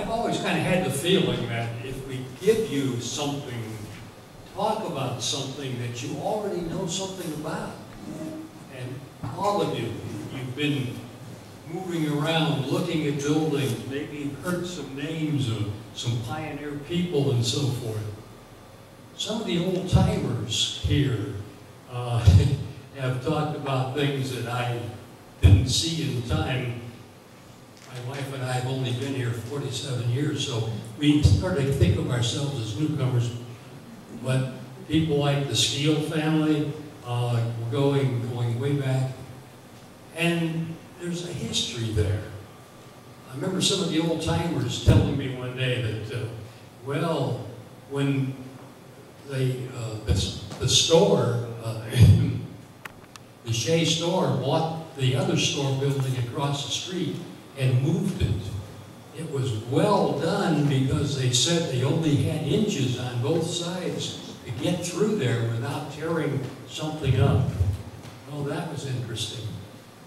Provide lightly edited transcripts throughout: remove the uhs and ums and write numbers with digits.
I've always kind of had the feeling that if we give you something, talk about something that you already know something about. And all of you, you've been moving around, looking at buildings, maybe you've heard some names of some pioneer people and so forth. Some of the old timers here have talked about things that I didn't see in time. My wife and I have only been here 47 years, so we started to think of ourselves as newcomers. But people like the Steele family, going way back, and there's a history there. I remember some of the old timers telling me one day that, well, when the store, the Shea store bought the other store building across the street and moved it. It was well done because they said they only had inches on both sides to get through there without tearing something up. Oh, that was interesting.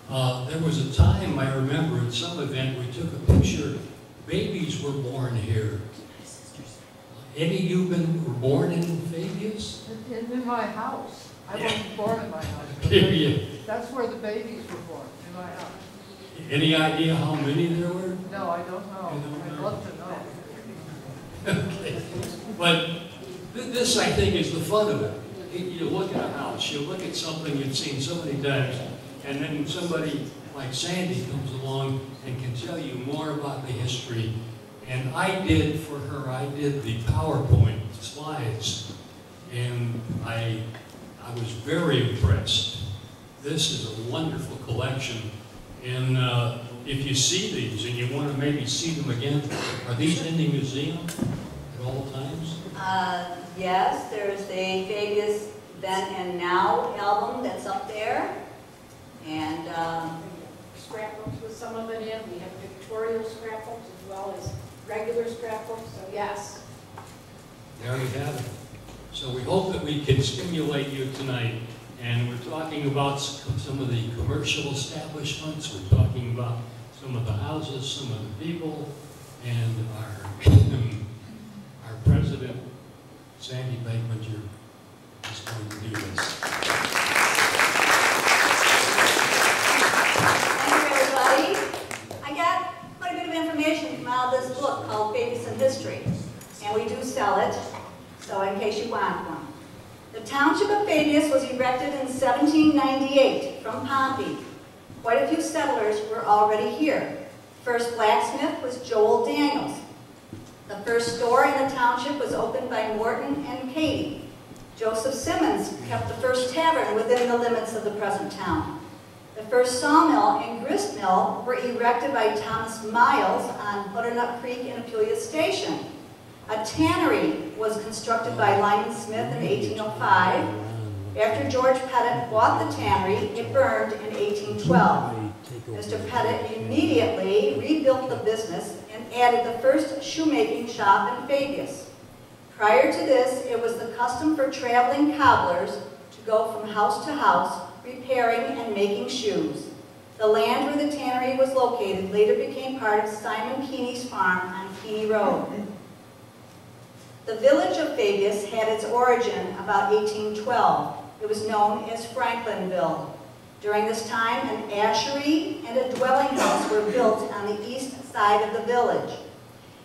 There was a time, I remember, at some event, we took a picture. Babies were born here. Any of you were born in Fabius? In my house. I wasn't born in my house. That's where the babies were born, in my house. Any idea how many there were? No, I don't know. I'd love to know. Okay. But this, I think, is the fun of it. You look at a house, you look at something you've seen so many times, and then somebody like Sandy comes along and can tell you more about the history. And I did for her, I did the PowerPoint slides, and I was very impressed. This is a wonderful collection, and if you see these and you want to maybe see them again, are these in the museum at all times? Yes, there's the Fabius Then and Now album that's up there, and scrapbooks with some of it in. We have pictorial scrapbooks as well as regular scrapbooks, so yes. There you have it. So we hope that we can stimulate you tonight. And we're talking about some of the commercial establishments. We're talking about some of the houses, some of the people, and our president, Sandy Beglinger, is going to do this. Thank you, everybody. I got quite a bit of information from out of this book called Fabius in History, and we do sell it, so in case you want one. The township of Fabius was erected in 1798 from Pompey. Quite a few settlers were already here. First blacksmith was Joel Daniels. The first store in the township was opened by Morton and Katie. Joseph Simmons kept the first tavern within the limits of the present town. The first sawmill and grist mill were erected by Thomas Miles on Butternut Creek in Apulia Station. A tannery was constructed by Lyman Smith in 1805. After George Pettit bought the tannery, it burned in 1812. Mr. Pettit immediately rebuilt the business and added the first shoemaking shop in Fabius. Prior to this, it was the custom for traveling cobblers to go from house to house, repairing and making shoes. The land where the tannery was located later became part of Simon Keeney's farm on Keeney Road. The village of Fabius had its origin about 1812. It was known as Franklinville. During this time, an ashery and a dwelling house were built on the east side of the village.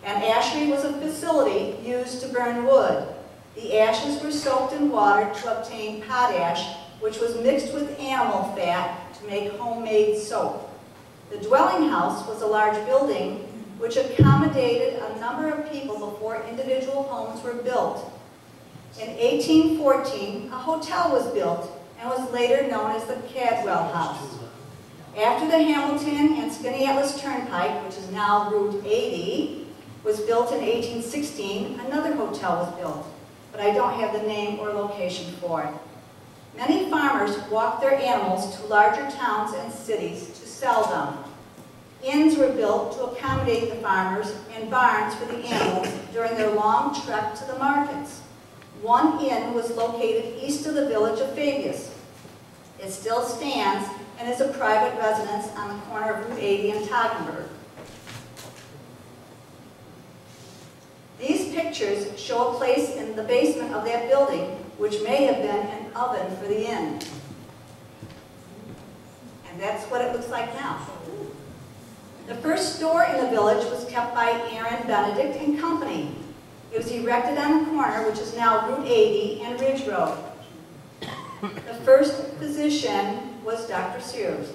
An ashery was a facility used to burn wood. The ashes were soaked in water to obtain potash, which was mixed with animal fat to make homemade soap. The dwelling house was a large building which accommodated a number of people before individual homes were built. In 1814, a hotel was built and was later known as the Cadwell House. After the Hamilton and Skaneateles Turnpike, which is now Route 80, was built in 1816, another hotel was built, but I don't have the name or location for it. Many farmers walked their animals to larger towns and cities to sell them. Inns were built to accommodate the farmers and barns for the animals during their long trek to the markets. One inn was located east of the village of Fabius. It still stands and is a private residence on the corner of Route 80 and Toggenburg. these pictures show a place in the basement of that building which may have been an oven for the inn. And that's what it looks like now. The first store in the village was kept by Aaron Benedict and Company. It was erected on the corner, which is now Route 80 and Ridge Road. The first physician was Dr. Sears.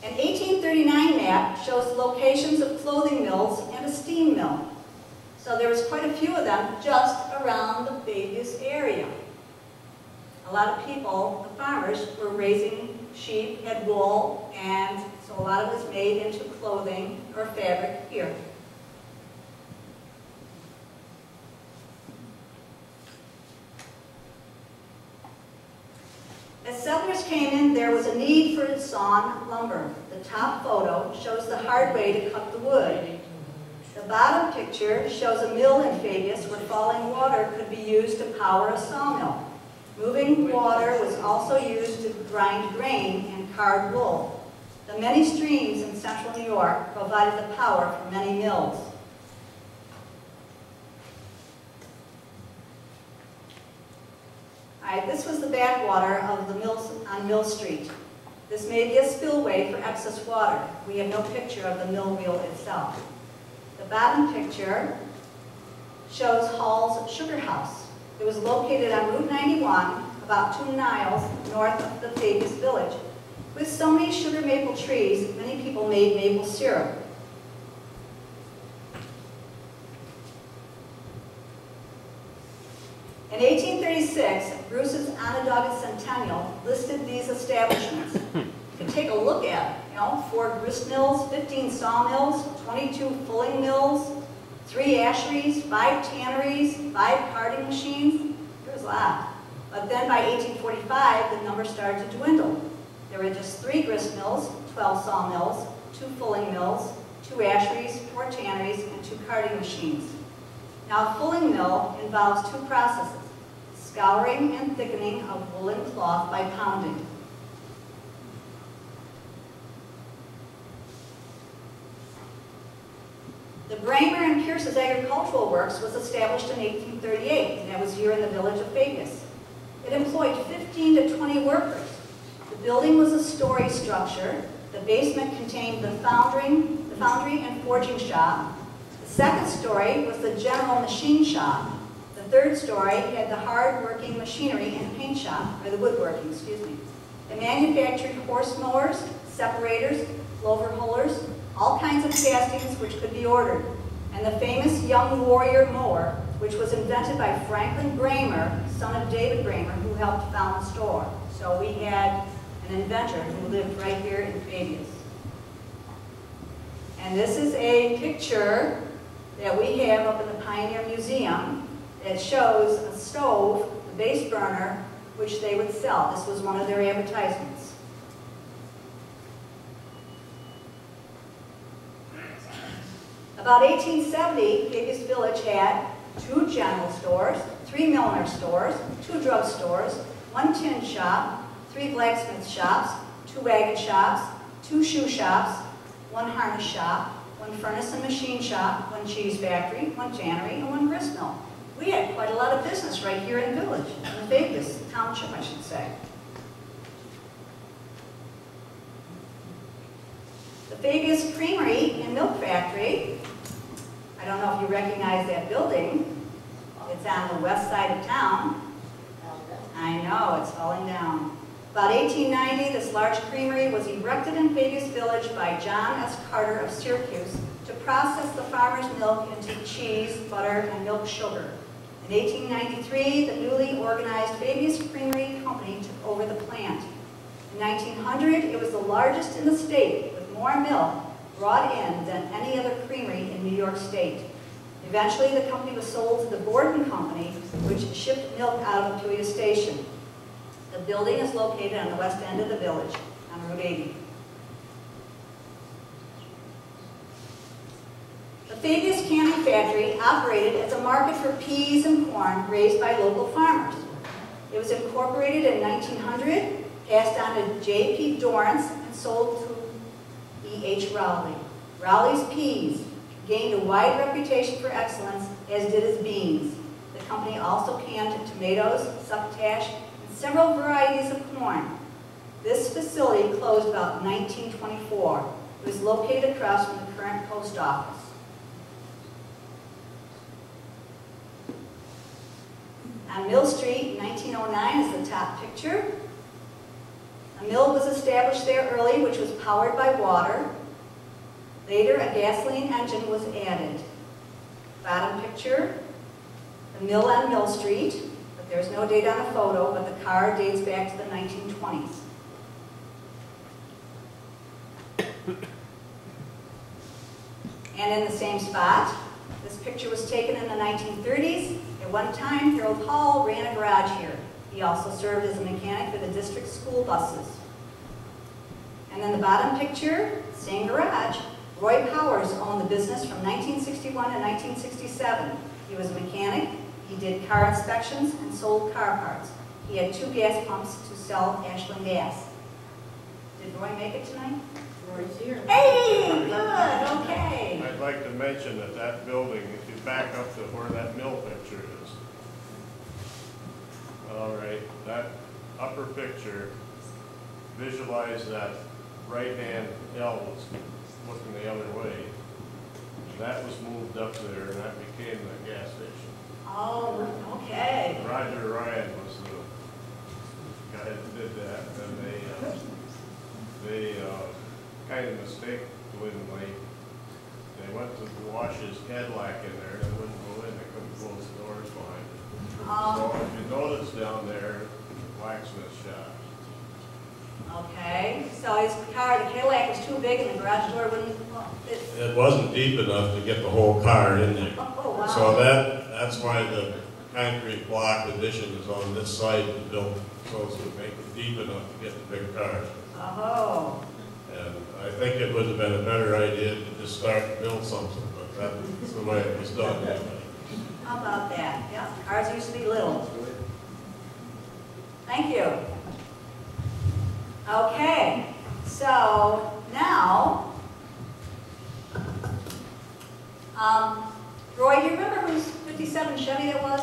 An 1839 map shows locations of clothing mills and a steam mill. So there was quite a few of them just around the Fabius area. A lot of people, the farmers, were raising sheep, had wool, and so a lot of it was made into clothing or fabric here. As settlers came in, there was a need for sawn lumber. The top photo shows the hard way to cut the wood. The bottom picture shows a mill in Fabius where falling water could be used to power a sawmill. Moving water was also used to grind grain and card wool. The many streams in central New York provided the power for many mills. This was the backwater of the mills on Mill Street. This may be a spillway for excess water. We have no picture of the mill wheel itself. The bottom picture shows Hall's Sugar House. It was located on Route 91, about 2 miles north of the Fabius village. With so many sugar maple trees, many people made maple syrup. In 1836, Bruce's Onondaga Centennial listed these establishments. You can take a look at it, 4 grist mills, 15 sawmills, 22 fulling mills, 3 asheries, 5 tanneries, 5 carding machines. There was a lot. But then by 1845, the number started to dwindle. There were just 3 grist mills, 12 sawmills, 2 fulling mills, 2 asheries, 4 tanneries, and 2 carding machines. Now, a fulling mill involves 2 processes: scouring and thickening of woolen cloth by pounding. The Bramer and Pierce's Agricultural Works was established in 1838, and that was here in the village of Fabius. It employed 15 to 20 workers. The building was a story structure. The basement contained the foundry and forging shop. The second story was the general machine shop. The third story had the hard-working machinery and paint shop, or the woodworking, excuse me. They manufactured horse mowers, separators, clover hullers, all kinds of castings which could be ordered, and the famous Young Warrior mower, which was invented by Franklin Bramer, son of David Bramer, who helped found the store. So we had an inventor who lived right here in Fabius. And this is a picture that we have up in the Pioneer Museum that shows a stove, the base burner, which they would sell. This was one of their advertisements. About 1870, Fabius Village had 2 general stores, 3 milliner stores, 2 drug stores, 1 tin shop, 3 blacksmith shops, 2 wagon shops, 2 shoe shops, 1 harness shop, 1 furnace and machine shop, 1 cheese factory, 1 tannery, and 1 grist mill. We had quite a lot of business right here in the village, in Fabius Township, I should say. The Fabius Creamery and Milk Factory, I don't know if you recognize that building. It's on the west side of town. I know, it's falling down. About 1890, this large creamery was erected in Fabius Village by John S. Carter of Syracuse to process the farmer's milk into cheese, butter, and milk sugar. In 1893, the newly organized Fabius Creamery Company took over the plant. In 1900, it was the largest in the state, with more milk brought in than any other creamery in New York State. Eventually, the company was sold to the Borden Company, which shipped milk out of Peoria Station. The building is located on the west end of the village, on Route 80. The Fabius Canning Factory operated as a market for peas and corn raised by local farmers. It was incorporated in 1900, passed on to J.P. Dorrance, and sold to E.H. Rowley. Rowley's peas gained a wide reputation for excellence, as did its beans. The company also canned tomatoes, succotash, and several varieties of corn. This facility closed about 1924. It was located across from the current post office. On Mill Street, 1909 is the top picture. A mill was established there early, which was powered by water. Later, a gasoline engine was added. Bottom picture, the mill on Mill Street, but there's no date on the photo, but the car dates back to the 1920s. And in the same spot, this picture was taken in the 1930s. At one time, Harold Hall ran a garage here. He also served as a mechanic for the district school buses. And then the bottom picture, same garage. Roy Powers owned the business from 1961 to 1967. He was a mechanic. He did car inspections and sold car parts. He had 2 gas pumps to sell Ashland gas. Did Roy make it tonight? Roy's here. Hey, good, okay. I'd like to mention that that building, if you back up to where that mill picture is. All right, that upper picture, visualize that right-hand L was looking the other way. That was moved up there, and that became the gas station. Oh, okay. Roger Ryan was the guy that did that, and they kind of mistakenly, they went to wash his Cadillac in there, and they wouldn't go in, they couldn't close the doors behind it. So if you notice down there, blacksmith shop. Okay, so his car, the Cadillac was too big and the garage door wouldn't fit. It wasn't deep enough to get the whole car in there. Oh, wow. So that's why the concrete block addition is on this side of the building, so as to make it deep enough to get the big cars. Oh. And I think it would have been a better idea to just start to build something, but that's the way it was done anyway. How about that? Yeah, cars used to be little. Thank you. Okay, so now, Roy, do you remember whose 57 Chevy it was?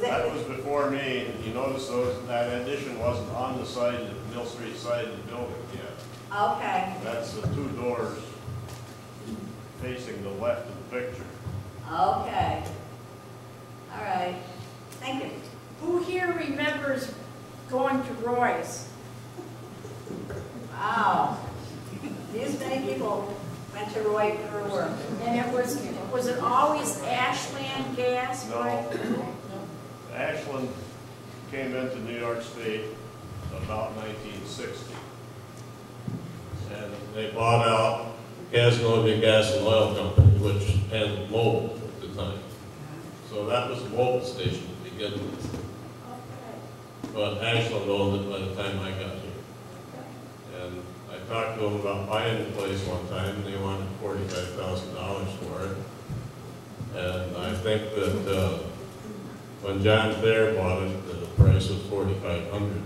That was before me, and you notice that addition wasn't on the side, the Mill Street side of the building yet. Okay, That's the 2 doors facing the left of the picture. okay. All right, thank you. Who here remembers going to Roy's? Wow. These many people went to Roy for work. And was it always Ashland gas? No. Roy? Ashland came into New York State about 1960. And they bought out Casanova Gas and Oil Company, which had Mobil at the time. So that was the Mobil station to begin with. Okay. But Ashland owned it by the time I got here. And I talked to them about buying the place one time, and they wanted $45,000 for it. And I think that when John Thayer bought it, the price was $4,500.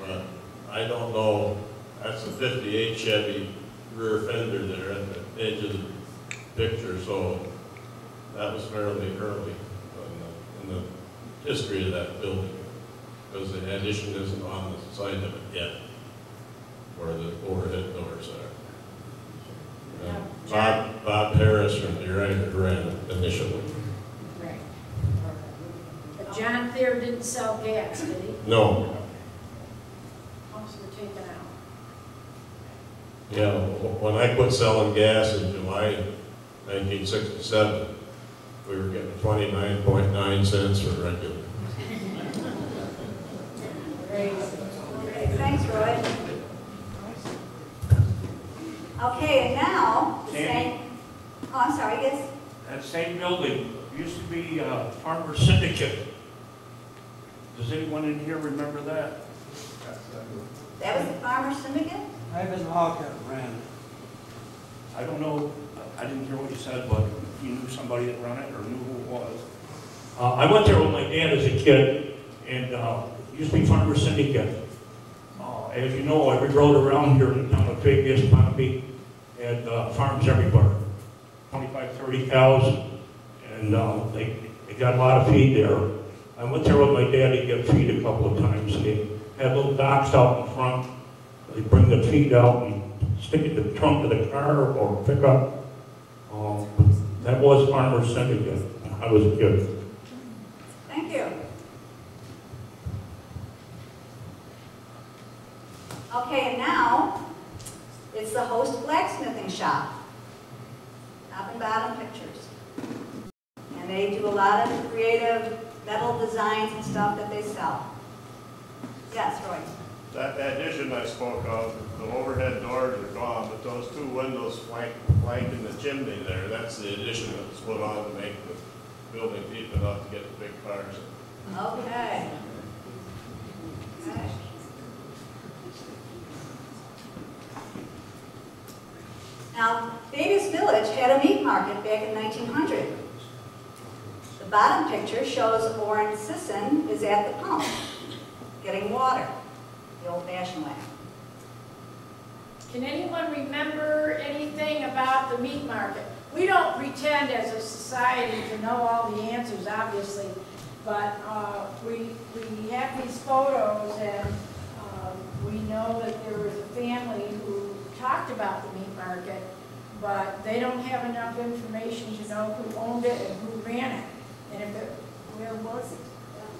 But I don't know, that's a 58 Chevy rear fender there at the edge of the picture, so that was fairly early in the history of that building, because the addition isn't on the side of it yet, where the overhead doors are. Bob Harris from the United ran it initially. Right. But John Thayer didn't sell gas, did he? No. Pumps were taken out. Yeah, when I quit selling gas in July 1967, we were getting 29.9 cents for regular. Great. Thanks, Roy. Okay, and now, the same, oh, I'm sorry, yes? That same building used to be Farmer Syndicate. Does anyone in here remember that? That was the Farmer Syndicate? Ivan Hawker ran it. I don't know, I didn't hear what you said, but you knew somebody that ran it or knew who it was. I went there with my dad as a kid, and it used to be Farmer Syndicate. As you know, I rode around here in the town of Fabius, Pompey, had farms everywhere, 25, 30 cows, and they got a lot of feed there. I went there with my dad to get feed a couple of times. They had little docks out in front. They bring the feed out and stick it in the trunk of the car or pick up. That was Farmer Syndicate when I was a kid. Thank you. Okay, and now it's the Host Blacksmithing Shop. Top and bottom pictures. And they do a lot of creative metal designs and stuff that they sell. Yes, Roy? That addition I spoke of, the overhead doors are gone, but those two windows flanking the chimney there, that's the addition that was put on to make the building deep enough to get the big cars in. Okay. Okay. Now, Fabius Village had a meat market back in 1900. The bottom picture shows Orrin Sisson is at the pump, getting water, the old-fashioned way. Can anyone remember anything about the meat market? We don't pretend as a society to know all the answers, obviously, but we have these photos, and we know that there was a family who talked about the meat market, but they don't have enough information to know who owned it and who ran it. And if it, where was it?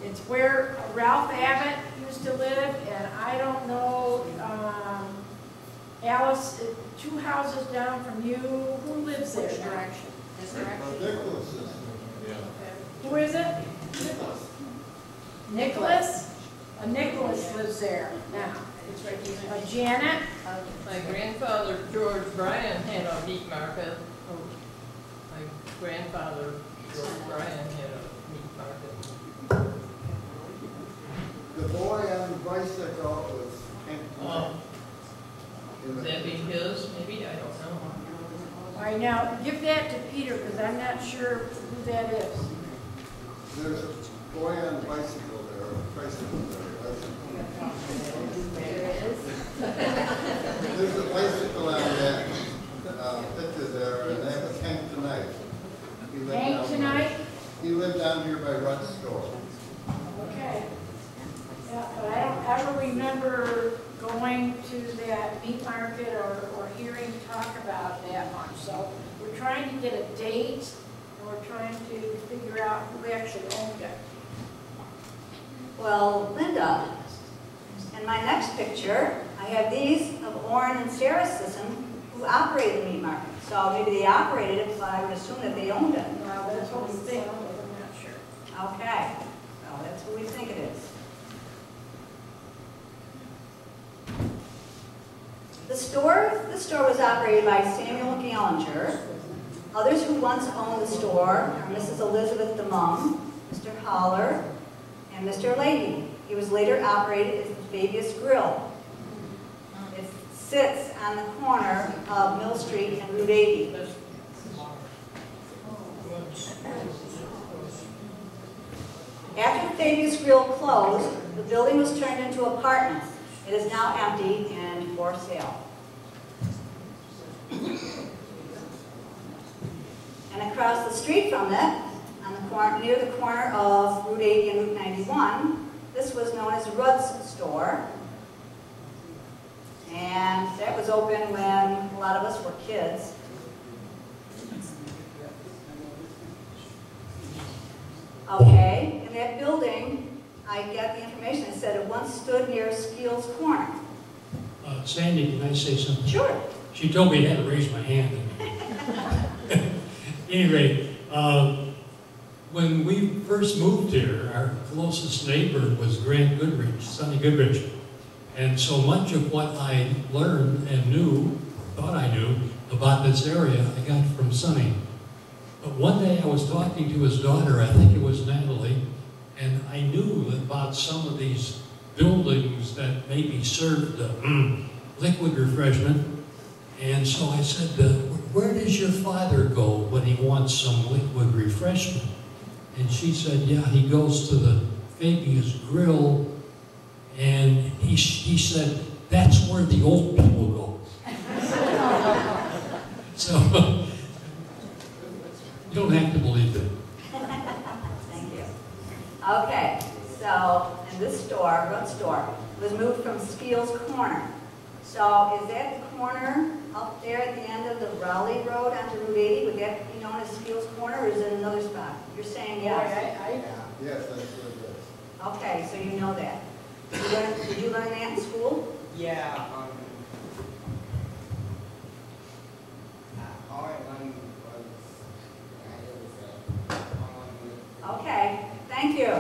It's where Ralph Abbott used to live, and I don't know, Alice, 2 houses down from you, who lives there? Which direction? This direction? Yeah. Who is it? Nicholas. Nicholas? Nicholas lives there now. It's right here. Janet? My grandfather, George Bryan, had a meat market. My grandfather, George Bryan, had a meat market. The boy on the bicycle was Would that be his, maybe? I don't know. All right, now give that to Peter, because I'm not sure who that is. There's a boy on the bicycle there, a bicycle there. There's a bicycle on that picture there, and that was Hank Tonight. Hank Tonight? He lived down here by Rutt's store. Okay. Yeah, but I don't ever remember going to that meat market or hearing talk about that much. So we're trying to get a date, and we're trying to figure out who actually owned it. Well, Linda, in my next picture, I have these of Orrin and Sarah Sisson, who operated the meat market. So maybe they operated it, but I would assume that they owned it. Well, that's what we think, but I'm not sure. Okay, so that's who we think it is. The store was operated by Samuel Gallinger. Others who once owned the store are Mrs. Elizabeth DeMung, Mr. Holler, and Mr. Leahy. He was later operated as the Fabius Grill. It sits on the corner of Mill Street and Route 80. After the Fabius Grill closed, the building was turned into apartments. It is now empty and for sale. And across the street from it, on the corner, near the corner of Route 80 and Route 91, this was known as Rudd's store. And that was open when a lot of us were kids. Okay, in that building, I get the information. It said it once stood near Skeel's Corner. Sandy, can I say something? Sure. She told me I had to raise my hand. Anyway, when we first moved here, our closest neighbor was Grant Goodrich, Sonny Goodrich. And so much of what I learned and knew, or thought I knew, about this area, I got from Sonny. But one day I was talking to his daughter, I think it was Natalie, and I knew about some of these buildings that maybe served liquid refreshment. And so I said, where does your father go when he wants some liquid refreshment? And she said, yeah, he goes to the Fabius Grill, and he said, that's where the old people go. So, you don't have to believe it. Thank you. Okay, so, and this store, Root Store, was moved from Skeels Corner. So is that the corner up there at the end of the Raleigh Road onto Route 80? Would that be known as Skeels Corner, or is it another spot? You're saying yes? Yes, that's what it is. Okay, so you know that. Did you learn that in school? Yeah, all I learned was, Okay, thank you.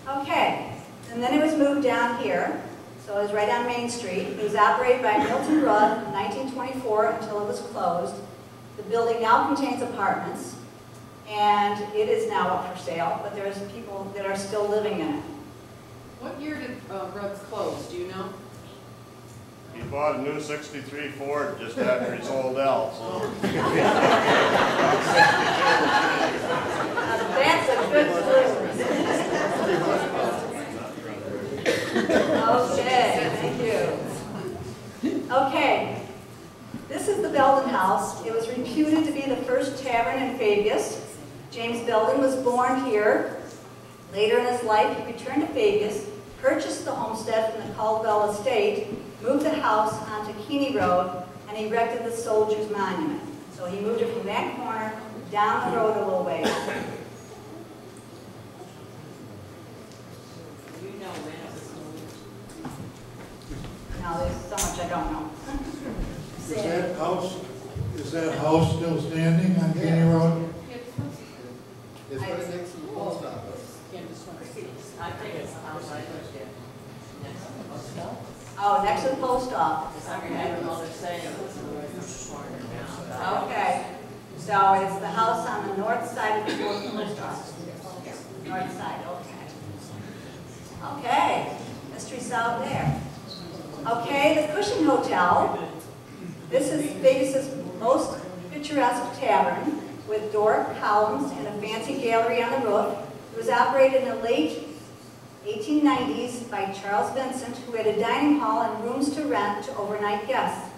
Okay, and then it was moved down here. So it was right on Main Street. It was operated by Milton Rudd in 1924 until it was closed. The building now contains apartments, and it is now up for sale, but there's people that are still living in it. What year did Rudd's close, do you know? He bought a new '63 Ford just after he sold out, so. That's a good clue. Okay, thank you. Okay, this is the Belden House. It was reputed to be the first tavern in Fabius. James Belden was born here. Later in his life, he returned to Fabius, purchased the homestead from the Caldwell estate, moved the house onto Keeney Road, and erected the Soldiers Monument. So he moved it from that corner down the road a little ways. No, there's so much I don't know. Is that house still standing on Kenny Road? It's I- right next to the post office. I think it's the house I lived in. Next to the post office. Oh, next to the post office. I remember Mother saying it was in the corner now. Okay, so it's the house on the north side of the post office. North side, okay. Okay, mystery's out there. Okay, the Cushing Hotel. This is Vegas's most picturesque tavern with Doric columns and a fancy gallery on the roof. It was operated in the late 1890s by Charles Vincent, who had a dining hall and rooms to rent to overnight guests.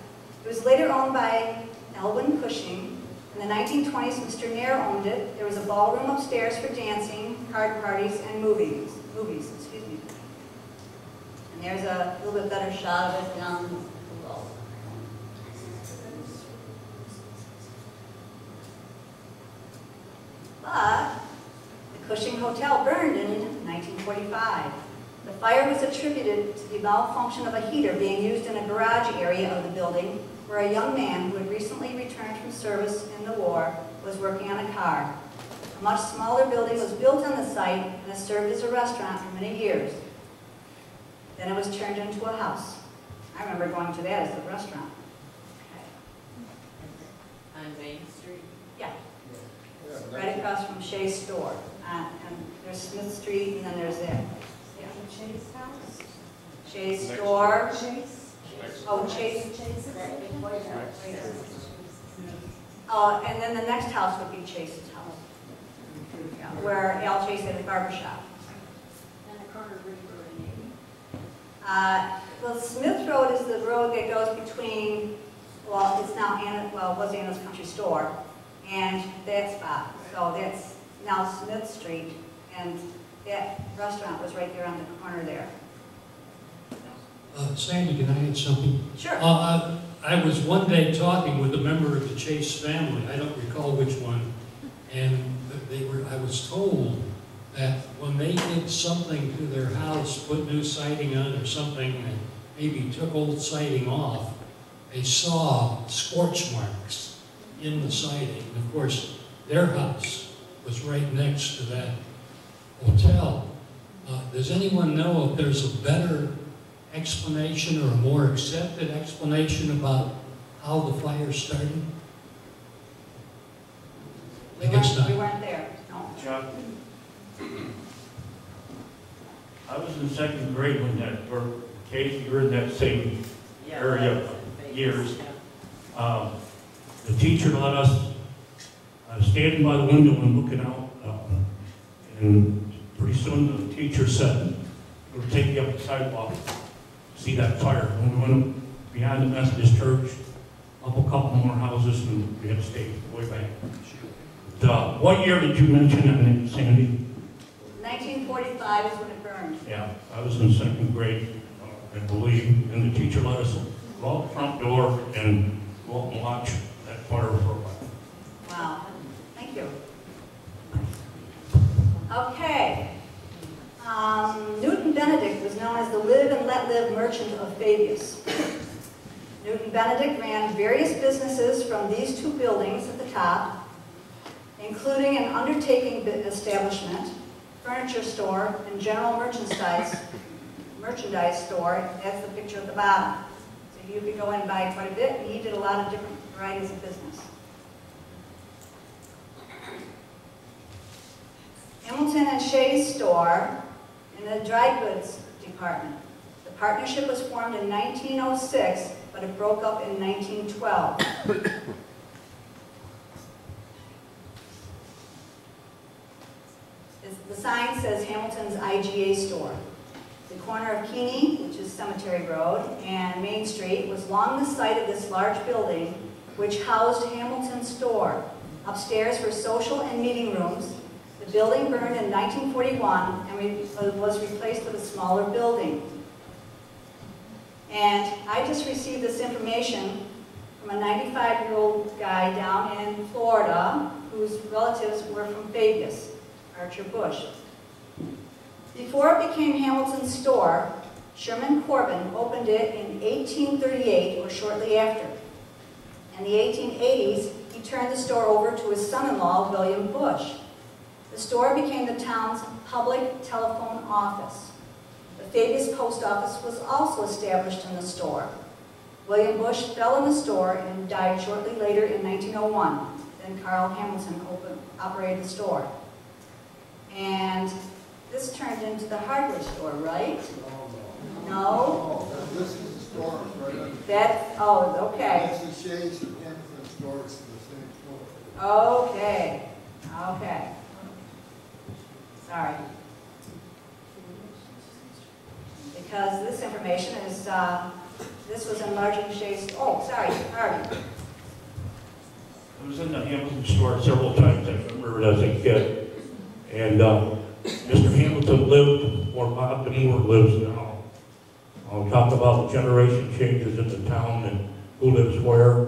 It was later owned by Elwin Cushing. In the 1920s, Mr. Nair owned it. There was a ballroom upstairs for dancing, card parties, and movies. Excuse me. And there's a little bit better shot of it down below. But the Cushing Hotel burned in 1945. The fire was attributed to the malfunction of a heater being used in a garage area of the building where a young man who had recently returned from service in the war was working on a car. A much smaller building was built on the site and has served as a restaurant for many years. Then it was turned into a house. I remember going to that as a restaurant. On Main Street? Yeah, Yeah, right across from Shea's store. And there's Smith Street, and then there's that. Yeah. Chase House? Shea's Next store. Chase? Oh, Chase. And then the next house would be Chase's house. Yeah, where Al Chase had a barber shop. And the corner of River and Navy. Well, Smith Road is the road that goes between, well, it's now Anna, well, it was Anna's Country Store, and that spot. So that's now Smith Street, and that restaurant was right there on the corner there. Sandy, can I add something? Sure. I was one day talking with a member of the Chase family, I don't recall which one, and I was told that when they did something to their house, put new siding on or something, and maybe took old siding off, they saw scorch marks in the siding. And of course, their house was right next to that hotel. Does anyone know if there's a better explanation or a more accepted explanation about how the fire started? I guess We not. weren't there, no. Chuck, I was in second grade when that, or Kate, you were in that same area years. The teacher let us standing by the window and looking out, and pretty soon the teacher said, "We'll take you up the sidewalk, see that fire." When we went beyond the Methodist church, up a couple more houses, and we had to stay way back. What year did you mention it, Sandy? 1945 is when it burned. Yeah, I was in second grade, I believe, and the teacher let us go out the front door and go out and watch that fire for a while. Wow, thank you. Okay. Newton Benedict was known as the live and let live merchant of Fabius. Newton Benedict ran various businesses from these two buildings at the top, including an undertaking establishment, furniture store, and general merchandise store. That's the picture at the bottom. So you could go in and buy quite a bit, and he did a lot of different varieties of business. Hamilton and Shea's store in the dry goods department. The partnership was formed in 1906, but it broke up in 1912. The sign says Hamilton's IGA store. The corner of Keeney, which is Cemetery Road, and Main Street was along the site of this large building, which housed Hamilton's store. Upstairs were social and meeting rooms. The building burned in 1941 and was replaced with a smaller building. And I just received this information from a 95-year-old guy down in Florida whose relatives were from Fabius, Archer Bush. Before it became Hamilton's store, Sherman Corbin opened it in 1838 or shortly after. In the 1880s, he turned the store over to his son-in-law, William Bush. The store became the town's public telephone office. The Fabius post office was also established in the store. William Bush fell in the store and died shortly later in 1901. Then Carl Hamilton operated the store. And this turned into the hardware store, right? No? This is the store, right? That's, oh, okay. That's the Shea's and Hamilton store, it's the same store. Okay, okay. Sorry. Because this information is, this was enlarging Shea's, oh, sorry, Harvey. I was in the Hamilton store several times. I remember it as a kid. And Mr. Hamilton lived where Bob DeMoore lives now. I'll talk about generation changes in the town and who lives where.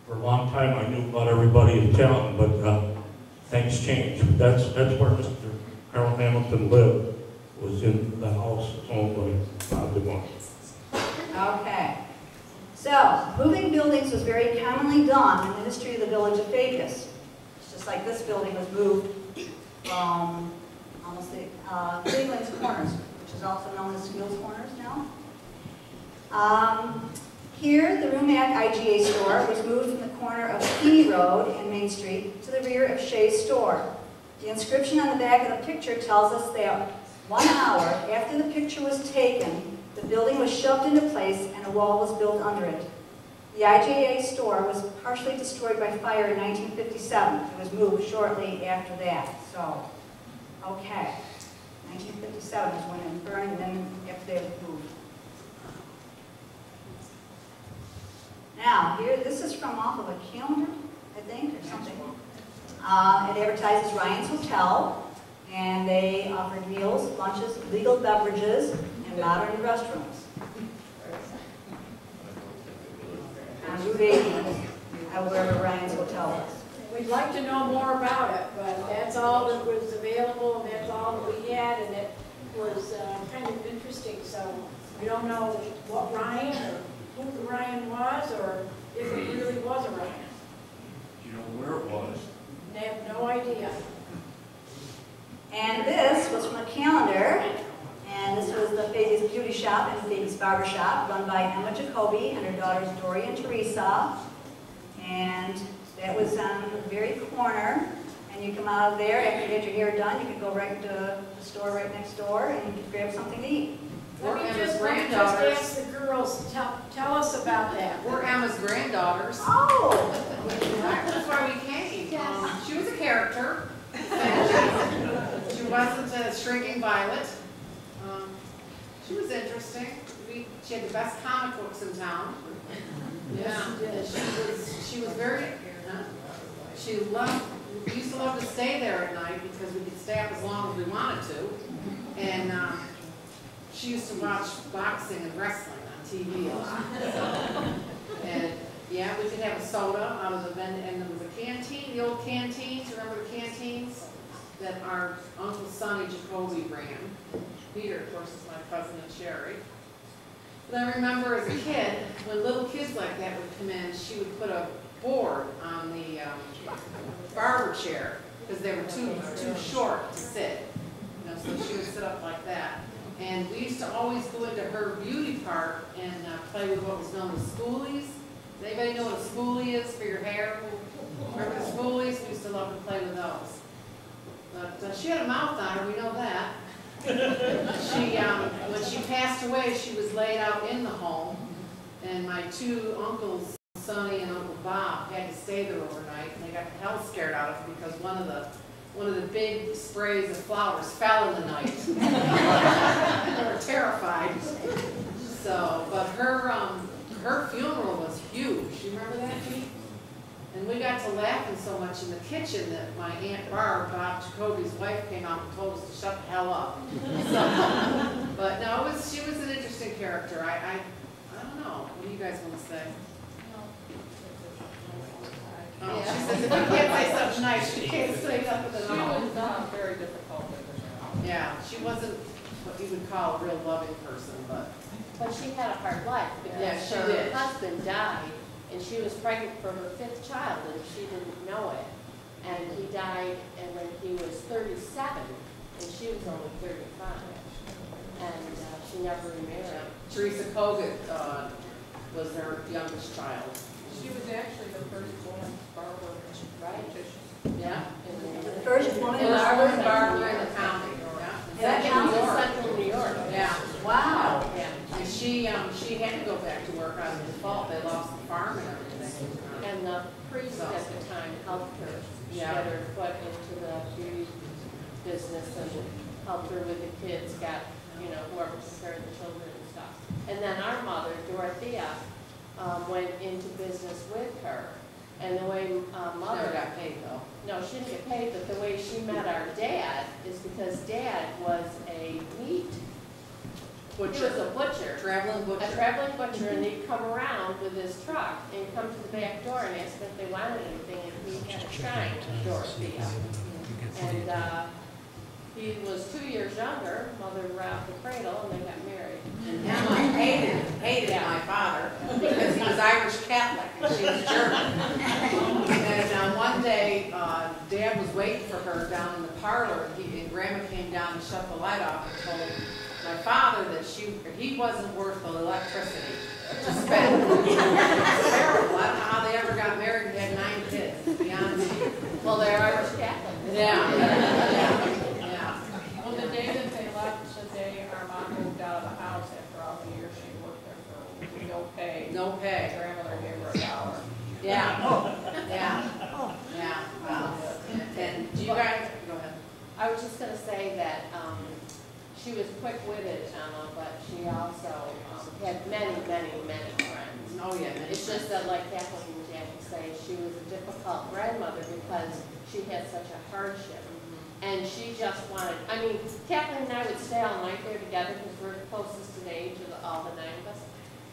For a long time, I knew about everybody in town, but things changed. That's where Mr. Carl Hamilton lived, was in the house owned by Bob DeMoore. Okay. So, moving buildings was very commonly done in the history of the village of Fabius. It's just like this building was moved from almost the Cleveland's Corners, which is also known as Fields Corners now. Here, the Rumac IGA store was moved from the corner of Keeney Road and Main Street to the rear of Shea's store. The inscription on the back of the picture tells us that 1 hour after the picture was taken, the building was shoved into place and a wall was built under it. The IGA store was partially destroyed by fire in 1957. It was moved shortly after that. So, okay. 1957 is when it burned, and then after they were moved. Now, here, this is from off of a calendar, I think, or something. It advertises Ryan's Hotel, and they offered meals, lunches, legal beverages, and modern restrooms. On Route 80, wherever Ryan's Hotel was. We'd like to know more about it, but that's all that was available, and that's all that we had, and it was kind of interesting. So we don't know what Ryan or who the Ryan was, or if it really was a Ryan. Do you know where it was? They have no idea. And this was from a calendar, and this was the Fabius Beauty Shop and Fabius Barber Shop, run by Emma Jacoby and her daughters Dory and Teresa. And that was on the very corner, and you come out of there, after you get your hair done, you could go right to the store right next door, and you could grab something to eat. Let me just ask the girls, tell us about that. We're Emma's granddaughters. Oh! That's why we came. She was a character. She wasn't a shrinking violet. She was interesting. She had the best comic books in town. Yeah, she was very, she loved, we used to love to stay there at night because we could stay up as long as we wanted to. And she used to watch boxing and wrestling on TV a lot. So, and yeah, we could have a soda out of the vending, and there was a canteen, the old canteens, remember the canteens that our Uncle Sonny Jacoby ran? Peter, of course, is my cousin and Sherry. But I remember as a kid, when little kids like that would come in, she would put a board on the barber chair because they were too short to sit. You know, so she would sit up like that. And we used to always go into her beauty part and play with what was known as spoolies. Does anybody know what a spoolie is for your hair? Remember the spoolies? We used to love to play with those. But she had a mouth on her, we know that. She, when she passed away, she was laid out in the home, and my two uncles, Sonny and Uncle Bob, had to stay there overnight, and they got the hell scared out of it because one of the big sprays of flowers fell in the night. They were terrified. So, but her funeral was huge. You remember that, Pete? And we got to laughing so much in the kitchen that my Aunt Barb, Bob Jacoby's wife, came out and told us to shut the hell up. So, but no, she was an interesting character. I don't know. What do you guys want to say? Oh, Yeah. she says if you can't say something nice, she can't say nothing at She all. was not very difficult with her. Yeah, she wasn't what you would call a real loving person, but But she had a hard life Yeah, because she her did. husband died, and she was pregnant for her 5th child, and she didn't know it. And he died, and when he was 37, and she was only 35. And she never remarried. Teresa Kogut was their youngest child. She was actually the first woman barber, Right. Yeah. The first woman First barber. woman barber in the county. Yeah. In New York. Central New York. Yeah. Wow. Yeah. And she had to go back to work out of default. They lost the farm and everything. And the priest at the time helped her Yeah. get her foot into the beauty business and helped her with the kids, got, whoever took care of the children and stuff. And then our mother, Dorothea, went into business with her. And the way mother Never got paid though. No, she didn't get paid, but the way she met our dad is because Dad was a meat butcher. He was a butcher. Traveling butcher. A traveling butcher, and he'd come around with his truck and come to the back door and ask if they wanted anything, and he had a shine to Dorothea. And he was 2 years younger, mother robbed the cradle, and they got married. And Emma hated my father because he was Irish Catholic and she was German. And one day, Dad was waiting for her down in the parlor, and Grandma came down and shut the light off and told my father that he wasn't worth the electricity to spend. It was terrible. I don't know how they ever got married and had 9 kids, beyond me. Well, they're Irish Catholic. Yeah. Well, the day that they left, the day our mom moved out of the house after all the years she worked there for no pay. No pay. Grandmother gave her $1. Yeah. Yeah. Wow. And do you guys, go ahead. I was just going to say that she was quick-witted, Emma, but she also had many, many, many friends. Oh, yeah. It's just that, like Kathleen and Jack would say, she was a difficult grandmother because she had such a hardship. And she just wanted, Kathleen and I would stay all night there together because we're the closest in age of all the 9 of us.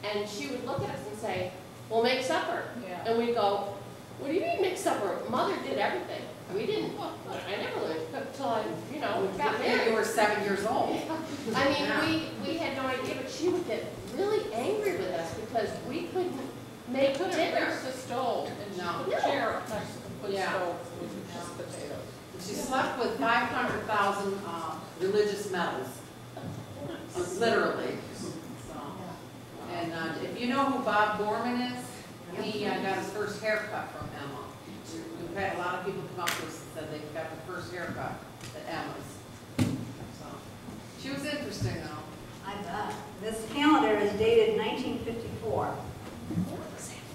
And she would look at us and say, well, make supper. Yeah. And we'd go, what do you mean make supper? Mother did everything. We didn't, I never learned to cook till I, got married. You were 7 years old. We had no idea, but she would get really angry with us because we couldn't make Couldn't dinner. reach the stove, and she No. put a chair up next to the foot Yeah. stove with just potatoes. She slept with 500,000 religious medals, literally. So, and if you know who Bob Gorman is, he got his first haircut from Emma. We've had a lot of people come up to us and said they got the first haircut at Emma's. So, she was interesting though. I bet. This calendar is dated 1954.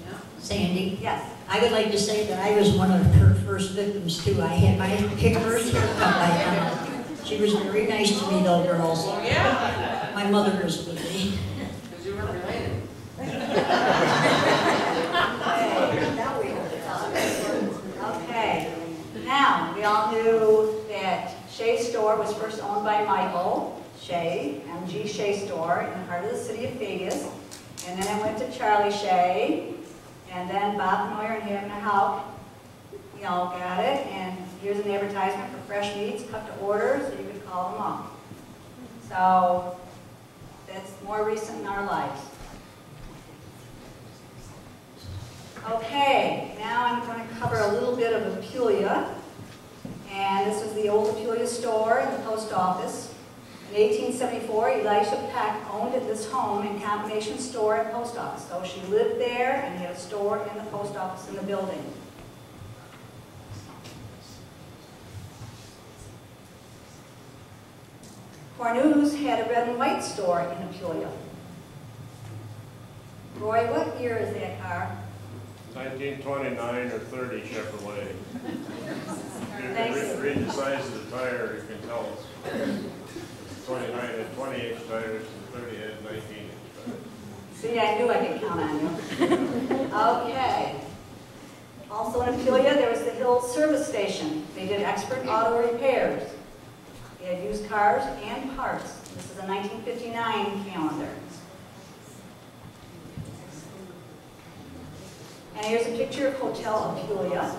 Yeah. Sandy, Yes. I would like to say that I was one of her first victims too. I had my first haircut by Emma. She was very nice to me though, girls. Oh yeah, My mother was with me. because you were related. owned by Michael Shea, MG Shea Store, in the heart of the city of Fabius. And then it went to Charlie Shea, and then Bob Neuer and Hannah Hauk, you know, got it. And here's an advertisement for fresh meats cut to order, so you could call them up. So that's more recent in our lives. Okay, now I'm going to cover a little bit of Apulia. And this was the old Apulia store in the post office. In 1874, Elisha Peck owned this home and combination store and post office. So she lived there and had a store in the post office in the building. Cornu's had a red and white store in Apulia. Roy, what year is that car? 1929 or 30 Chevrolet. Thanks. You can read the size of the tire, you can tell it's 29 had 20-inch tires and 30 had 19-inch tires. See, I knew I could count on you. Okay. Also in Apulia, there was the Hill Service Station. They did expert auto repairs. They had used cars and parts. This is a 1959 calendar. And here's a picture of Hotel Apulia.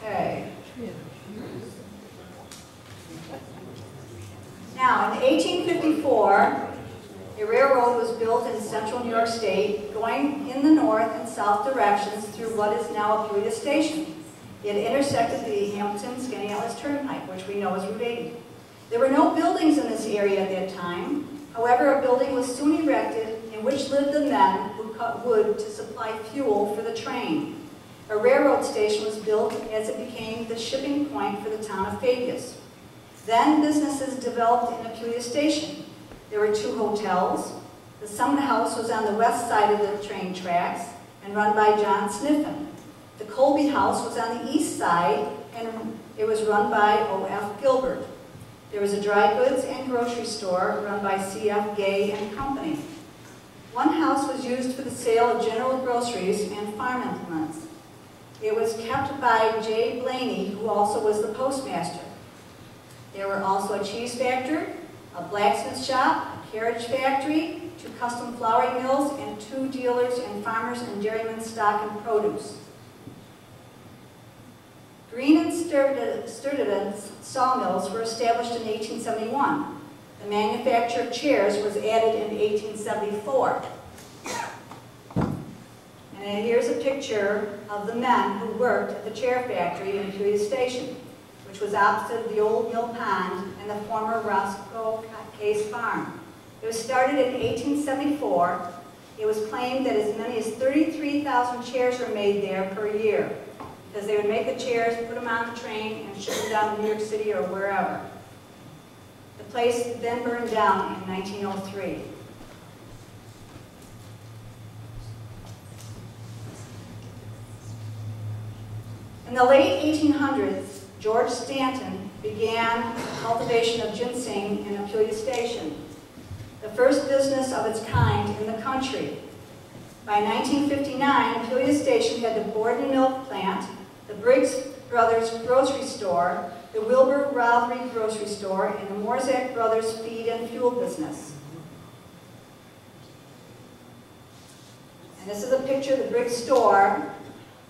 Okay. Now, in 1854, a railroad was built in central New York State, going in the north and south directions through what is now Apulia Station. It intersected the Hamilton-Skaneateles Turnpike, which we know as Route 80. There were no buildings in this area at that time. However, a building was soon erected in which lived the men who cut wood to supply fuel for the train. A railroad station was built as it became the shipping point for the town of Fabius. Then businesses developed in Apulia Station. There were 2 hotels. The Summit House was on the west side of the train tracks and run by John Sniffen. The Colby House was on the east side and it was run by O.F. Gilbert. There was a dry goods and grocery store run by C.F. Gay and Company. One house was used for the sale of general groceries and farm implements. It was kept by J. Blaney, who also was the postmaster. There were also a cheese factory, a blacksmith shop, a carriage factory, 2 custom flouring mills, and 2 dealers in farmers and dairymen stock and produce. Green and Sturtevant sawmills were established in 1871. The manufacture of chairs was added in 1874. And here's a picture of the men who worked at the chair factory in Apulia Station, which was opposite the old mill pond and the former Roscoe Case farm. It was started in 1874. It was claimed that as many as 33,000 chairs were made there per year, because they would make the chairs, put them on the train, and ship them down to New York City or wherever. The place then burned down in 1903. In the late 1800s, George Stanton began cultivation of ginseng in Apulia Station, the first business of its kind in the country. By 1959, Apulia Station had the Borden Milk Plant, the Briggs Brothers Grocery Store, the Wilbur Rothery Grocery Store, and the Morzak Brothers Feed and Fuel business. And this is a picture of the Briggs store,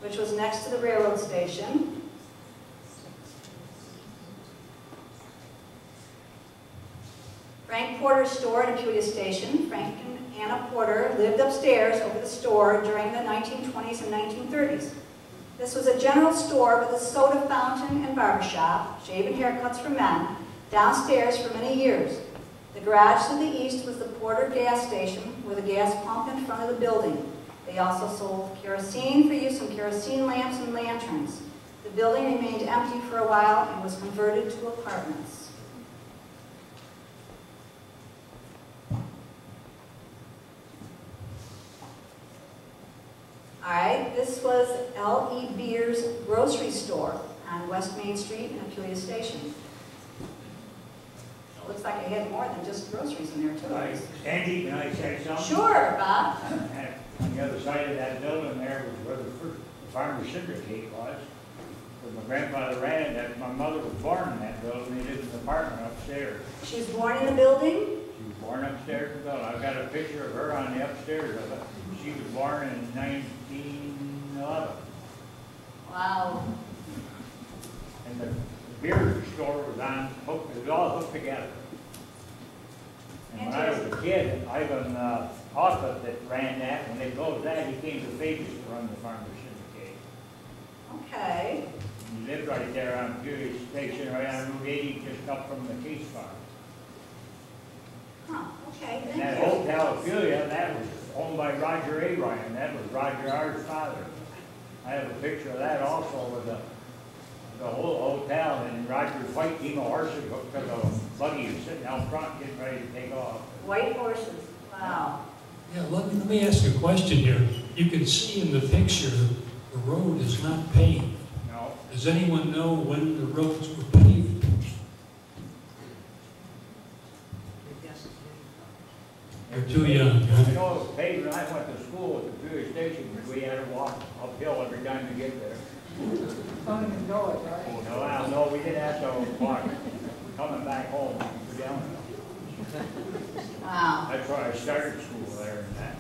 which was next to the railroad station. Frank Porter's store at Apulia Station. Frank and Anna Porter lived upstairs over the store during the 1920s and 1930s. This was a general store with a soda fountain and barbershop, shave and haircuts for men, downstairs for many years. The garage to the east was the Porter gas station with a gas pump in front of the building. They also sold kerosene for use in kerosene lamps and lanterns. The building remained empty for a while and was converted to apartments. All right, this was L.E. Beer's grocery store on West Main Street in Apulia Station. It looks like it had more than just groceries in there, too. Sandy, can I say something? Sure, Bob. On the other side of that building there was where the first farmer's sugar cake was. But my grandfather ran that, my mother was born in that building, they lived in an apartment upstairs. She was born in the building? She was born upstairs in the building. I've got a picture of her on the upstairs of it. She was born in 1911. Wow. And the beer store was on, hooked, it was all hooked together. And when I was a kid, Ivan Hoffman that ran that, when they closed that, he came to Fabius to run the Farmers Syndicate. Okay. He lived right there on Fury Station, right on Route 80, just up from the Case Farm. Huh, okay, And that thank you. Hotel Ophelia, that was owned by Roger A. Ryan, that was Roger R.'s father. I have a picture of that also with the whole hotel, and Roger's white team of horses hooked to the buggy was sitting out front getting ready to take off. White horses, wow. Yeah, let me ask a question here. You can see in the picture, the road is not paved. No. Does anyone know when the roads were paved? You're too young, I huh? know it was paved when I went to school at the Fury Station, we had to walk uphill every time to get there. Don't even know it, right? No, we didn't have to walk coming back home for down. Wow. That's why I started school there and that.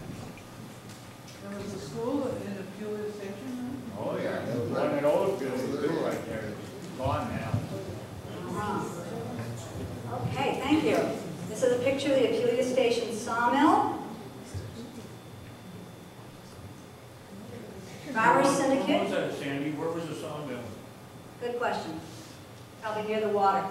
There was a school in the Fuel Station, Oh, yeah, there was one at Oldfield too right there, it's gone now. Okay, thank you. This is a picture of the Apulia Station sawmill. Farmers Where Syndicate. was that, Sandy? Where was the sawmill? Good question. Probably near the water.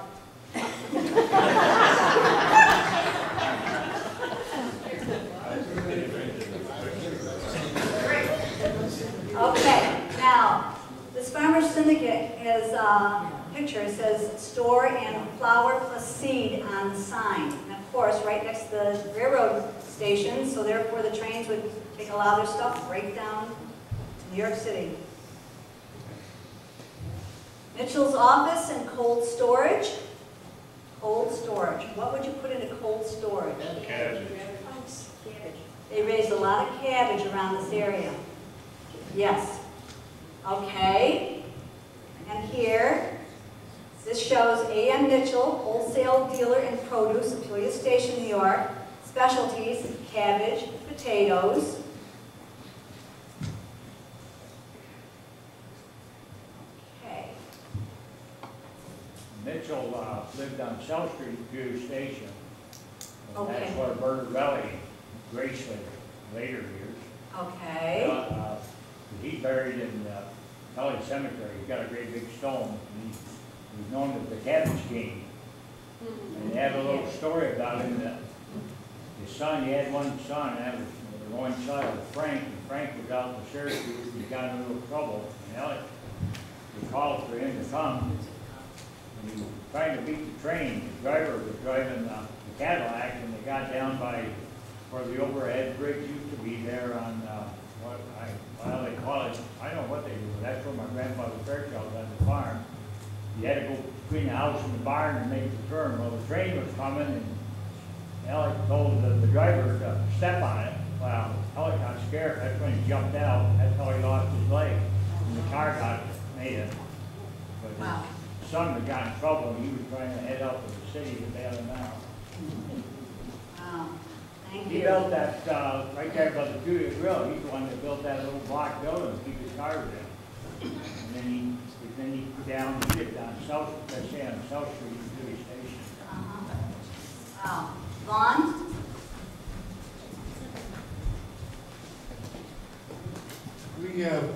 Okay, now, this Farmers Syndicate has a picture. It says store and flour plus seed on the sign. And of course, right next to the railroad station, so therefore the trains would take a lot of their stuff right down to New York City. Mitchell's office and cold storage. Cold storage. What would you put into cold storage? Cabbage. They raised a lot of cabbage around this area. Yes. Okay. And here, this shows A.M. Mitchell, wholesale dealer in produce, Apulia Station, New York. Specialties, cabbage, potatoes. Okay. Mitchell lived on South Street, Fury Station. And Okay. that's where Bird Valley, Grace lived later years. Okay. He's buried in Kelly Cemetery. He's got a great big stone. He's known as the Cabbage King. And they have a little story about him that his son, he had one son, and that was the one child, Frank, and Frank was out in Syracuse, and he got in a little trouble. And Elliot, he called for him to come, and he was trying to beat the train. The driver was driving the Cadillac, and they got down by where the overhead bridge used to be there on, well, they call it, I don't know what they do, but that's where my grandfather Fairchild had the farm. You had to go between the house and the barn and make the turn. Well, the train was coming, and Elliot told the driver to step on it. Well, Elliot got scared. That's when he jumped out. That's how he lost his leg. And the car made it. But Wow. his son had got in trouble, and he was trying to head out to the city to bail him out. Wow. Thank He you. built that, right there by the Julia Grill. He's the one that built that little block building to keep his cars in. And then he lived on South, let's say on South Street, Julia Station. Wow. Vaughn? We have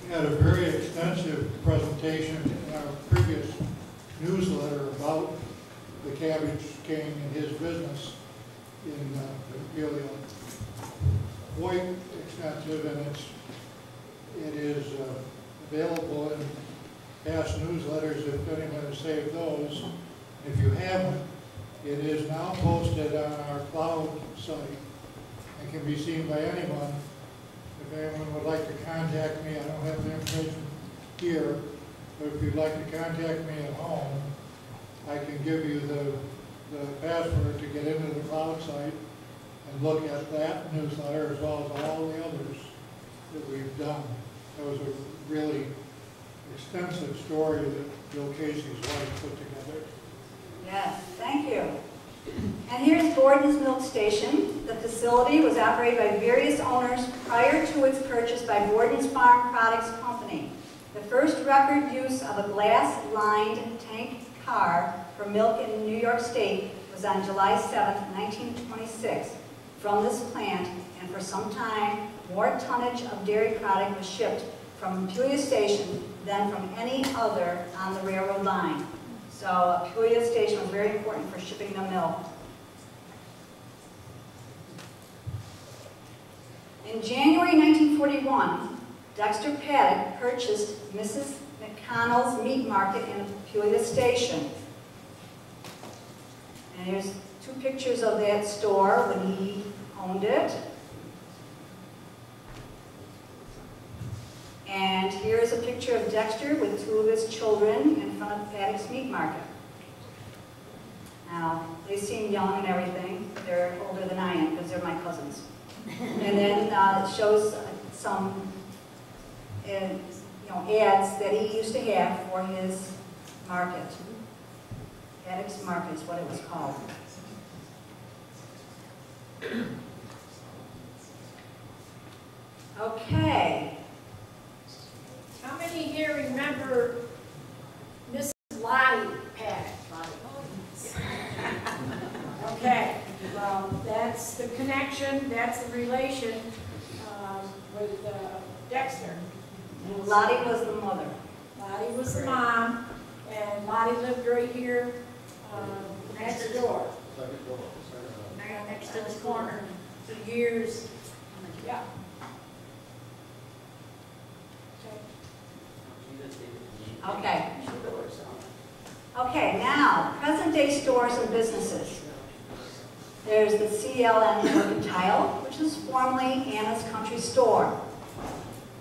had a very extensive presentation in our previous newsletter about the Cabbage King and his business in Apulia. Quite extensive, and it is available in past newsletters if anyone has saved those. If you haven't, it is now posted on our cloud site and can be seen by anyone. If anyone would like to contact me, I don't have the information here, but if you'd like to contact me at home, I can give you the password to get into the cloud site and look at that newsletter as well as all the others that we've done. Those are really extensive story that Bill Casey's wife put together. Yes, thank you. And here's Borden's Milk Station. The facility was operated by various owners prior to its purchase by Borden's Farm Products Company. The first record use of a glass-lined tank car for milk in New York State was on July 7, 1926, from this plant, and for some time, more tonnage of dairy product was shipped from Apulia Station than from any other on the railroad line. So Apulia Station was very important for shipping the milk. In January 1941, Dexter Paddock purchased Mrs. McConnell's Meat Market in Apulia Station. And here's two pictures of that store when he owned it. And here's a picture of Dexter with two of his children in front of Paddock's Meat Market. Now, they seem young and everything, but they're older than I am because they're my cousins. And then it shows some ads that he used to have for his market. Paddock's Market is what it was called. Okay. How many here remember Mrs. Lottie Paddock? Okay, well, that's the connection, that's the relation with Dexter. And Lottie was the mother. Lottie was the mom, and Lottie lived right here next door. Next to the corner for years. Yeah. Okay. Okay, now, present-day stores and businesses. There's the CLN Mercantile, which is formerly Anna's Country Store.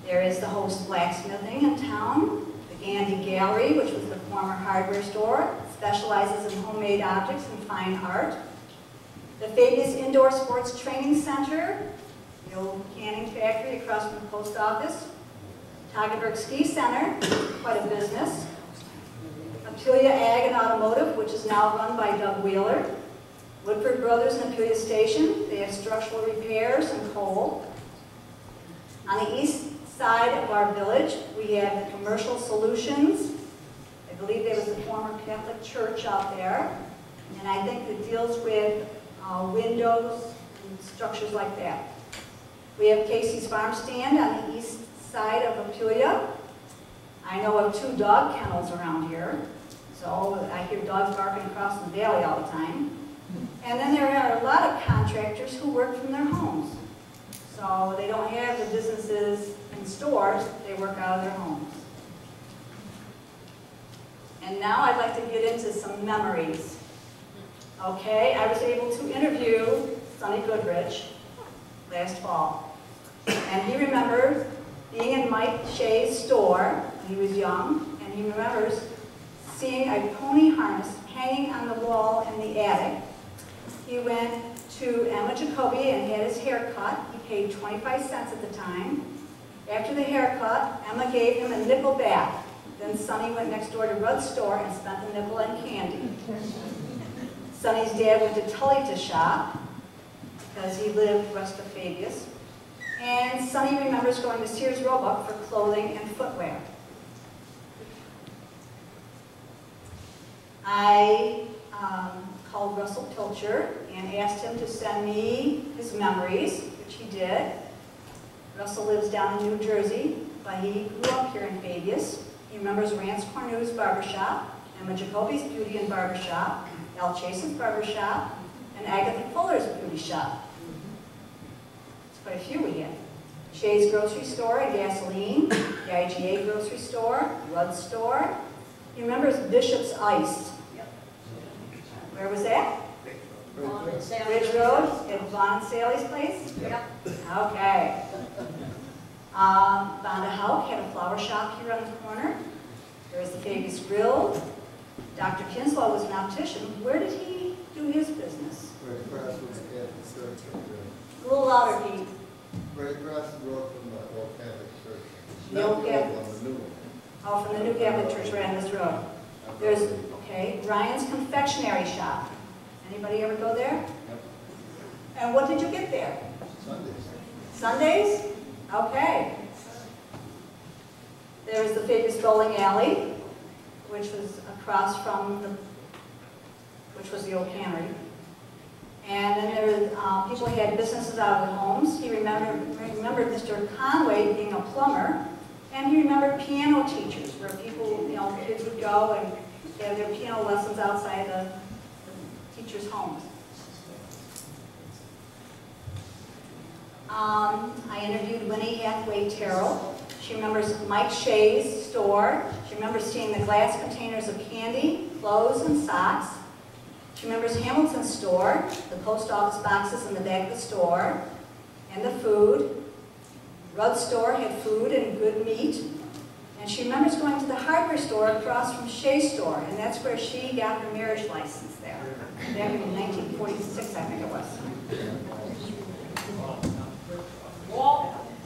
There is the Host Blacksmithing in town, the Gandy Gallery, which was the former hardware store, specializes in homemade objects and fine art. The Fabius Indoor Sports Training Center, the old canning factory across from the post office. Toggenburg Ski Center, quite a business. Apulia Ag and Automotive, which is now run by Doug Wheeler. Woodford Brothers and Apulia Station, they have structural repairs and coal. On the east side of our village, we have the Commercial Solutions. I believe there was a former Catholic church out there. And I think it deals with windows and structures like that. We have Casey's Farm Stand on the east side of Apulia. I know of 2 dog kennels around here, so I hear dogs barking across the valley all the time. And then there are a lot of contractors who work from their homes. So they don't have the businesses in stores, they work out of their homes. And now I'd like to get into some memories. Okay, I was able to interview Sonny Goodrich last fall. And he remembers being in Mike Shea's store when he was young, and he remembers seeing a pony harness hanging on the wall in the attic. He went to Emma Jacoby and had his hair cut. He paid 25 cents at the time. After the haircut, Emma gave him a nickel back. Then Sonny went next door to Rudd's store and spent the nickel on candy. Sonny's dad went to Tully to shop because he lived west of Fabius. And Sonny remembers going to Sears Roebuck for clothing and footwear. I called Russell Pilcher and asked him to send me his memories, which he did. Russell lives down in New Jersey, but he grew up here in Fabius. He remembers Rance Cornu's barbershop, Emma Jacoby's beauty and barbershop, Al Chase's barbershop, and Agatha Fuller's beauty shop. It's quite a few we had. Shea's grocery store and gasoline, the IGA grocery store, Rudd's store. He remembers Bishop's Ice. Where was that? Ridge Road, at Vaughn and Sally's place? Yep. Okay. Vonda Hauk had a flower shop here on the corner. There was the Fabius Grill. Dr. Kinslow was an optician. Where did he do his business? Right across from the Catholic church. A little louder, Pete. Right across the road from the old Catholic church. The old Catholic. One, the new one. Oh, from the New Catholic Church right on this road. There's, okay, Ryan's Confectionery Shop. Anybody ever go there? And what did you get there? Sundays. Sundays? Okay. There was the Fabius Bowling Alley, which was across from the, which was the old cannery. And then there were, people had businesses out of their homes. He remembered Mr. Conway being a plumber, and he remembered piano teachers, where people, you know, kids would go and have their piano lessons outside the teachers' homes. I interviewed Winnie Hathaway Terrell. She remembers Mike Shea's store. She remembers seeing the glass containers of candy, clothes, and socks. She remembers Hamilton's store, the post office boxes in the back of the store, and the food. Rudd's store had food and good meat. And she remembers going to the hardware store across from Shea's store, and that's where she got her marriage license there. Back in 1946, I think it was.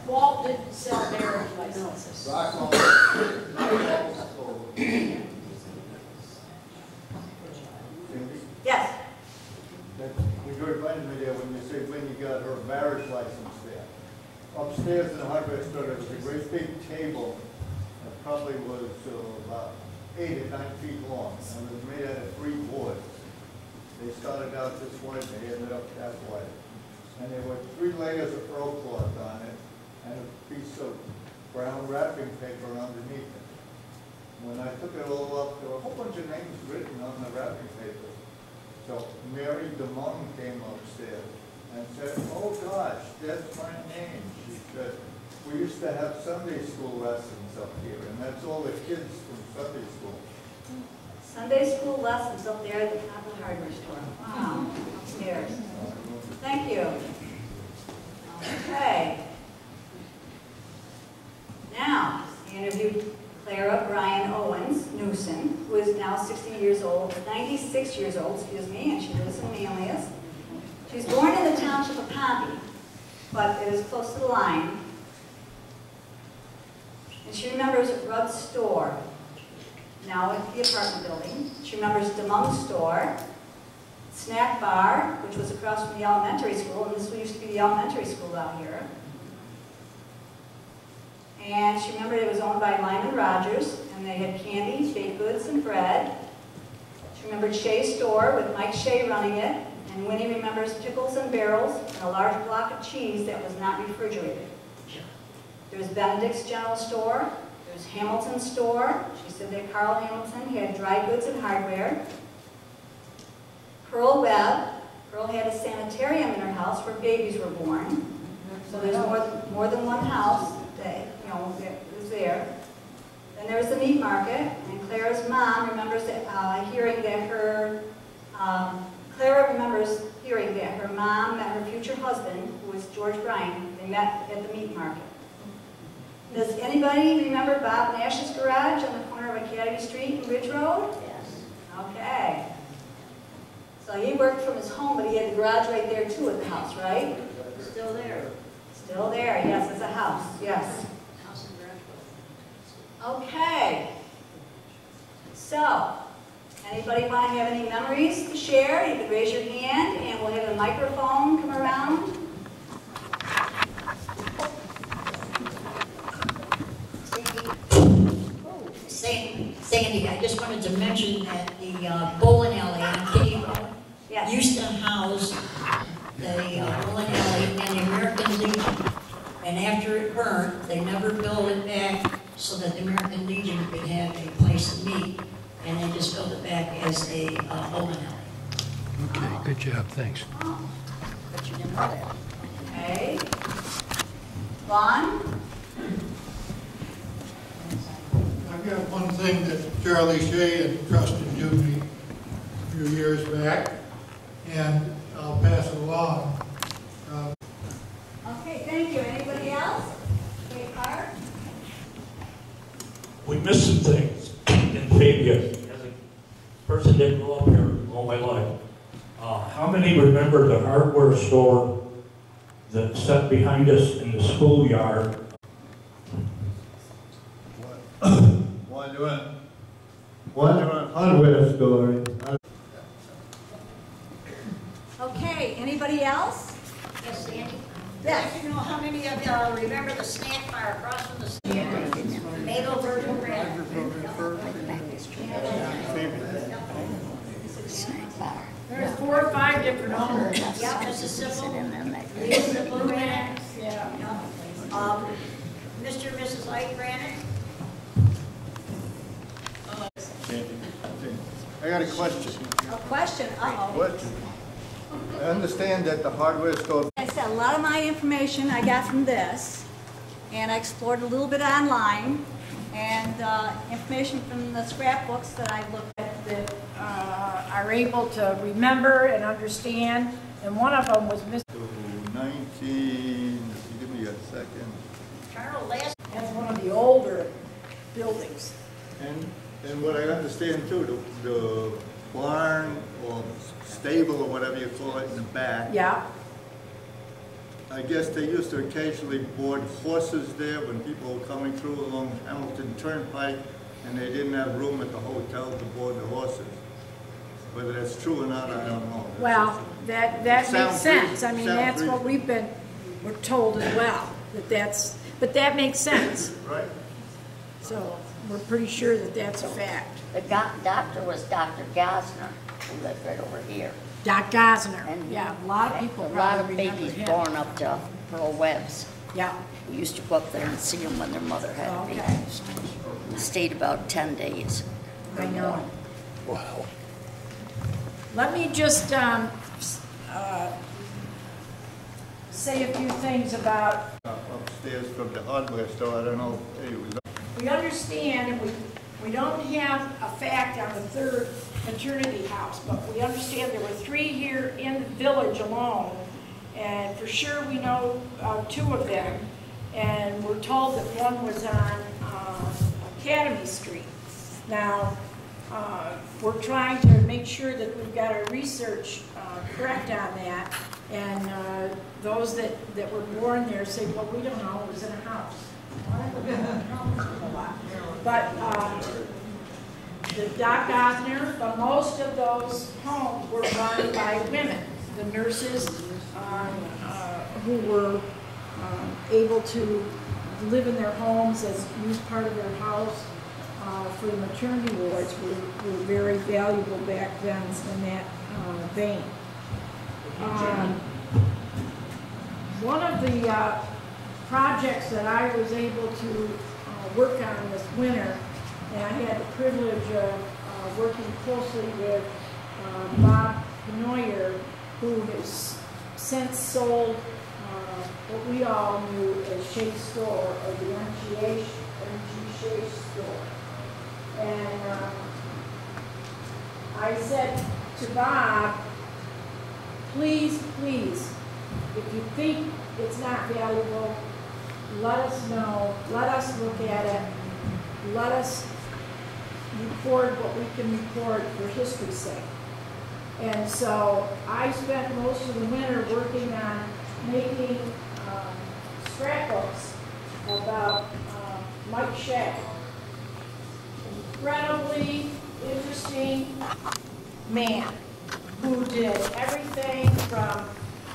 Walt didn't sell marriage licenses. Yes. We reminded me there when you say when you got her marriage license there. Upstairs in the hardware store, there was a great big table that probably was about 8 or 9 feet long, and it was made out of 3 boards. They started out this way, they ended up that way. And there were 3 layers of oilcloth on it, and a piece of brown wrapping paper underneath it. When I took it all up, there were a whole bunch of names written on the wrapping paper. So Mary DeMond came upstairs and said, "Oh gosh, that's my name." She said, "We used to have Sunday school lessons up here, and that's all the kids from Sunday school." Sunday school lessons up there at the top of the hardware store. Wow, upstairs. Thank you. Okay. Now, I interviewed Clara Bryan Owens Newson, who is now 96 years old, excuse me, and she lives in Manlius. She was born in the township of Pompey, but it is close to the line. And she remembers Rudd's store, now at the apartment building. She remembers DeMung's store, Snack Bar, which was across from the elementary school, and this used to be the elementary school out here. And she remembered it was owned by Lyman Rogers, and they had candy, baked goods, and bread. She remembered Shea's store with Mike Shea running it, and Winnie remembers pickles and barrels and a large block of cheese that was not refrigerated. There was Benedict's General Store. There was Hamilton's store. She said that Carl Hamilton had dry goods and hardware. Pearl Webb. Pearl had a sanitarium in her house where babies were born. So there's more than one house that, you know, that was there. Then there was the meat market, and Clara's mom remembers that, hearing that her, Clara remembers hearing that her mom met her future husband, who was George Bryan. They met at the meat market. Does anybody remember Bob Nash's garage on the corner of Academy Street and Ridge Road? Yes. Okay. So he worked from his home, but he had the garage right there too at the house, right? Still there. Still there, yes, it's a house, yes. House and garage. Okay. So, anybody want to have any memories to share? You can raise your hand and we'll have a microphone come around. Sandy, I just wanted to mention that the bowling alley on Kitty Road used to house the bowling alley and the American Legion. And after it burned, they never built it back so that the American Legion could have a place to meet. And they just built it back as a bowling alley. Okay, good job, thanks. Oh, but you didn't know that. Okay. Vaughn? I've got one thing that Charlie Shea entrusted to me a few years back, and I'll pass it along. Okay, thank you. Anybody else? Wait, Carr? We missed some things in Fabius. As a person that grew up here all my life, how many remember the hardware store that sat behind us in the schoolyard? What while you're on hardware store. Okay, anybody else? Yes, Sandy? Yes. Do you know how many of you remember the snack bar across from the tomato virgin bread? There's 4 or 5 different owners. Yeah, Mrs. Sybil. Yeah. Mr. and Mrs. Ike Granite. I got a question. A question, uh-oh. Question. I understand that the hardware store. I said, a lot of my information I got from this, and I explored a little bit online, and information from the scrapbooks that I looked at. That are able to remember and understand, and one of them was Mr. 19, give me a second. Carl, last. That's one of the older buildings. And what I understand too, the barn or stable or whatever you call it in the back. Yeah. I guess they used to occasionally board horses there when people were coming through along Hamilton Turnpike, and they didn't have room at the hotel to board the horses. Whether that's true or not, I don't know. Well, that makes sense. I mean, that's what we're told as well, but that makes sense. Right. So we're pretty sure that that's a fact. The doctor was Dr. Gosner, who lived right over here. Doc Gosner, And yeah, a lot of people A lot probably of remember babies him. born up to Pearl Webb's. Yeah. We used to go up there and see them when their mother had Okay. babies. We stayed about 10 days. I know. Wow. Let me just say a few things about. Upstairs from the hardware store, I don't know. Hey, We understand, and we don't have a fact on the 3rd maternity house, but we understand there were 3 here in the village alone, and for sure we know 2 of them, and we're told that one was on Academy Street. Now, we're trying to make sure that we've got our research correct on that, and those that were born there say, well, we don't know, it was in a house. But the Doc Gosner, but most of those homes were run by women, the nurses who were able to live in their homes as use part of their house for the maternity wards were very valuable back then in that vein. One of the projects that I was able to work on this winter, and I had the privilege of working closely with Bob Penoyer, who has since sold what we all knew as Shea Store, or the MG Shea Store. And I said to Bob, please, if you think it's not valuable, let us know, let us look at it, let us record what we can record for history's sake. And so I spent most of the winter working on making scrapbooks about Mike Shea. Incredibly interesting man who did everything from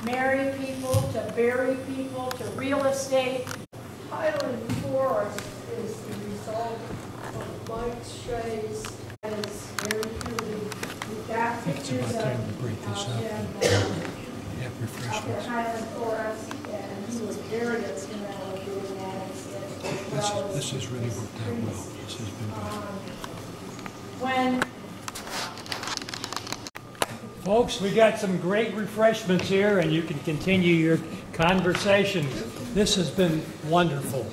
marry people to bury people to real estate. Highland Forest is the result of Mike Shea's, and it's very truly. We've got pictures of him up at Highland Forest, and he was very instrumental in doing that. This has really worked out well. This has been good. When Folks, we got some great refreshments here, and you can continue your conversation. This has been wonderful,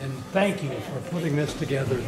and thank you for putting this together.